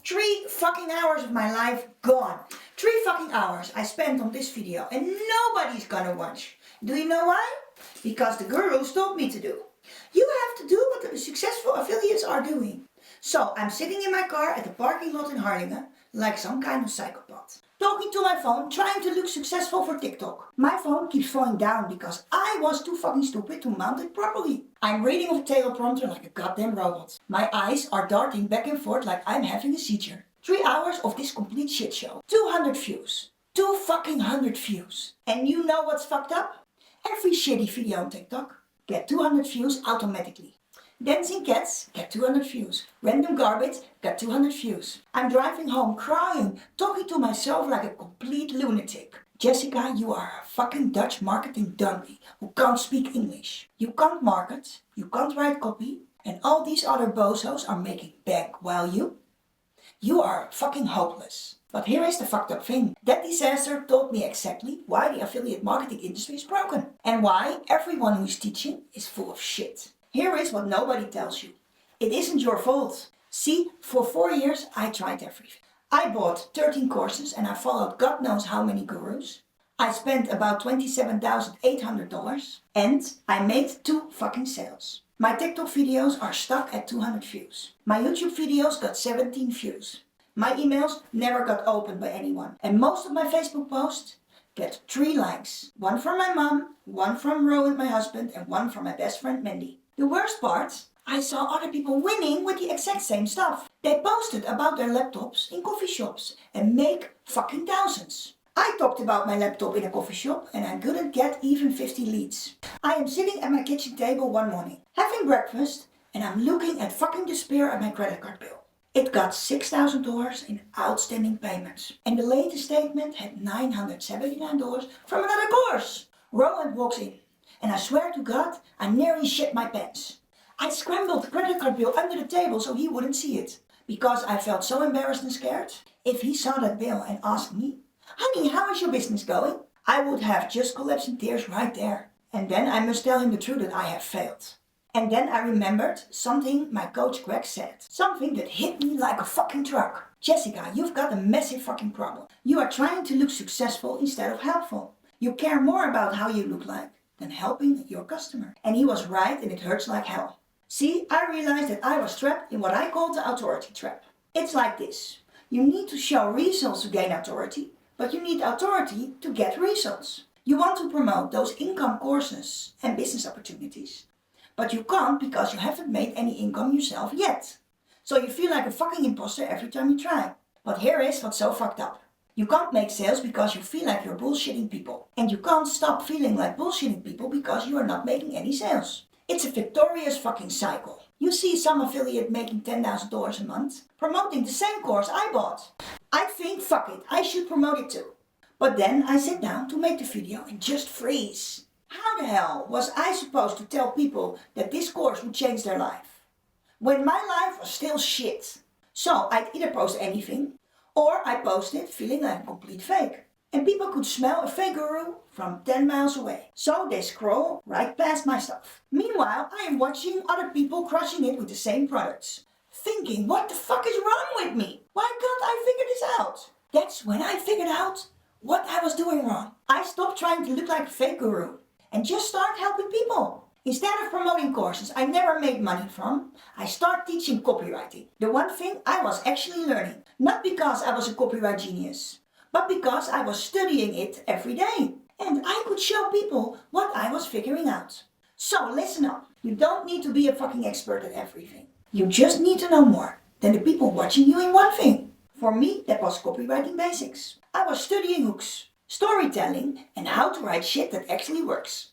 3 fucking hours of my life gone. 3 fucking hours I spent on this video and nobody's gonna watch. Do you know why? Because the gurus told me to do. You have to do what the successful affiliates are doing. So I'm sitting in my car at the parking lot in Harlingen like some kind of psychopath. Talking to my phone, trying to look successful for TikTok. My phone keeps falling down because I was too fucking stupid to mount it properly. I'm reading off a teleprompter like a goddamn robot. My eyes are darting back and forth like I'm having a seizure. 3 hours of this complete shit show. 200 views. 200 views. And you know what's fucked up? Every shitty video on TikTok get 200 views automatically. Dancing cats get 200 views. Random garbage got 200 views. I'm driving home crying, talking to myself like a complete lunatic. Jessica, you are a fucking Dutch marketing donkey who can't speak English. You can't market, you can't write copy, and all these other bozos are making bank while you are fucking hopeless. But here is the fucked up thing. That disaster taught me exactly why the affiliate marketing industry is broken. And why everyone who is teaching is full of shit. Here is what nobody tells you. It isn't your fault. See, for 4 years I tried everything. I bought 13 courses and I followed God knows how many gurus. I spent about $27,800 and I made 2 fucking sales. My TikTok videos are stuck at 200 views. My YouTube videos got 17 views. My emails never got opened by anyone. And most of my Facebook posts get 3 likes. 1 from my mom, 1 from Rowan, my husband, and 1 from my best friend Mandy. The worst part, I saw other people winning with the exact same stuff. They posted about their laptops in coffee shops and make fucking thousands. I talked about my laptop in a coffee shop and I couldn't get even 50 leads. I am sitting at my kitchen table one morning, having breakfast, and I'm looking at fucking despair at my credit card bill. It got $6,000 in outstanding payments. And the latest statement had $979 from another course. Roland walks in. And I swear to God, I nearly shit my pants. I scrambled the credit card bill under the table so he wouldn't see it. Because I felt so embarrassed and scared. If he saw that bill and asked me, "Honey, how is your business going?" I would have just collapsed in tears right there. And then I must tell him the truth that I have failed. And then I remembered something my coach Greg said. Something that hit me like a fucking truck. Jessica, you've got a massive fucking problem. You are trying to look successful instead of helpful. You care more about how you look like than helping your customer. And he was right and it hurts like hell. See, I realized that I was trapped in what I call the authority trap. It's like this. You need to show results to gain authority, but you need authority to get results. You want to promote those income courses and business opportunities, but you can't because you haven't made any income yourself yet. So you feel like a fucking imposter every time you try. But here is what's so fucked up. You can't make sales because you feel like you're bullshitting people. And you can't stop feeling like bullshitting people because you are not making any sales. It's a victorious fucking cycle. You see some affiliate making $10,000 a month, promoting the same course I bought. I think, fuck it, I should promote it too. But then I sit down to make the video and just freeze. How the hell was I supposed to tell people that this course would change their life? When my life was still shit. So I'd either post anything, or I posted feeling like a complete fake. And people could smell a fake guru from 10 miles away. So they scroll right past my stuff. Meanwhile, I am watching other people crushing it with the same products. Thinking, what the fuck is wrong with me? Why can't I figure this out? That's when I figured out what I was doing wrong. I stopped trying to look like a fake guru and just start helping people. Instead of promoting courses I never made money from, I start teaching copywriting. The one thing I was actually learning. Not because I was a copyright genius, but because I was studying it every day. And I could show people what I was figuring out. So listen up. You don't need to be a fucking expert at everything. You just need to know more than the people watching you in one thing. For me, that was copywriting basics. I was studying hooks, storytelling, and how to write shit that actually works.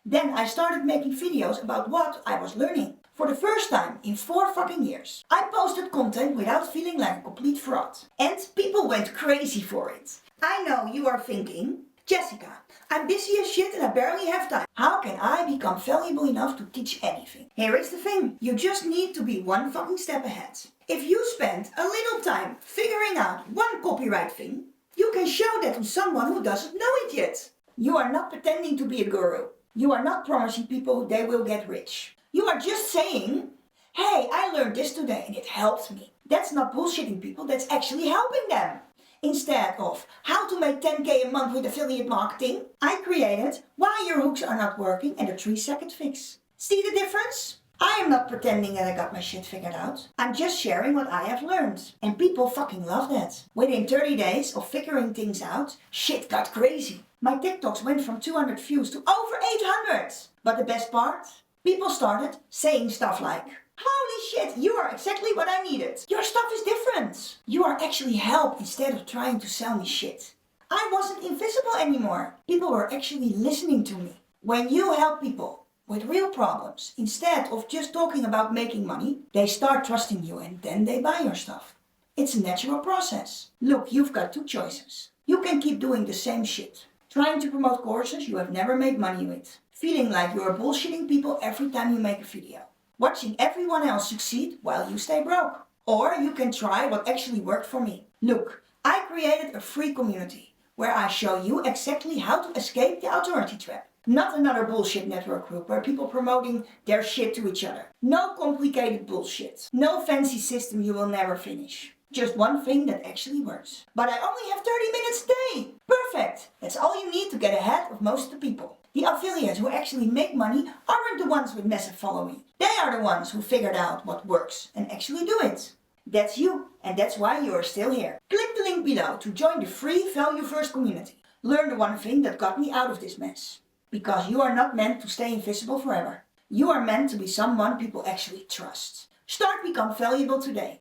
Then I started making videos about what I was learning. For the first time in 4 fucking years. I posted content without feeling like a complete fraud. And people went crazy for it. I know you are thinking, Jessica, I'm busy as shit and I barely have time. How can I become valuable enough to teach anything? Here is the thing. You just need to be 1 fucking step ahead. If you spend a little time figuring out one copyright thing, you can show that to someone who doesn't know it yet. You are not pretending to be a guru. You are not promising people they will get rich. You are just saying, hey, I learned this today and it helped me. That's not bullshitting people, that's actually helping them. Instead of how to make 10k a month with affiliate marketing, I created why your hooks are not working and a 3-second fix. See the difference? I am not pretending that I got my shit figured out. I'm just sharing what I have learned. And people fucking love that. Within 30 days of figuring things out, shit got crazy. My TikToks went from 200 views to over 800. But the best part? People started saying stuff like, holy shit, you are exactly what I needed. Your stuff is different. You are actually help instead of trying to sell me shit. I wasn't invisible anymore. People were actually listening to me. When you help people with real problems, instead of just talking about making money, they start trusting you and then they buy your stuff. It's a natural process. Look, you've got 2 choices. You can keep doing the same shit. Trying to promote courses you have never made money with. Feeling like you're bullshitting people every time you make a video. Watching everyone else succeed while you stay broke. Or you can try what actually worked for me. Look, I created a free community where I show you exactly how to escape the authority trap. Not another bullshit network group where people promoting their shit to each other. No complicated bullshit. No fancy system you will never finish. Just one thing that actually works. But I only have 30 minutes a day. Perfect. That's all you need to get ahead of most of the people. The affiliates who actually make money aren't the ones with massive following. They are the ones who figured out what works and actually do it. That's you, and that's why you are still here. Click the link below to join the free Value First community. Learn the one thing that got me out of this mess. Because you are not meant to stay invisible forever. You are meant to be someone people actually trust. Start become valuable today.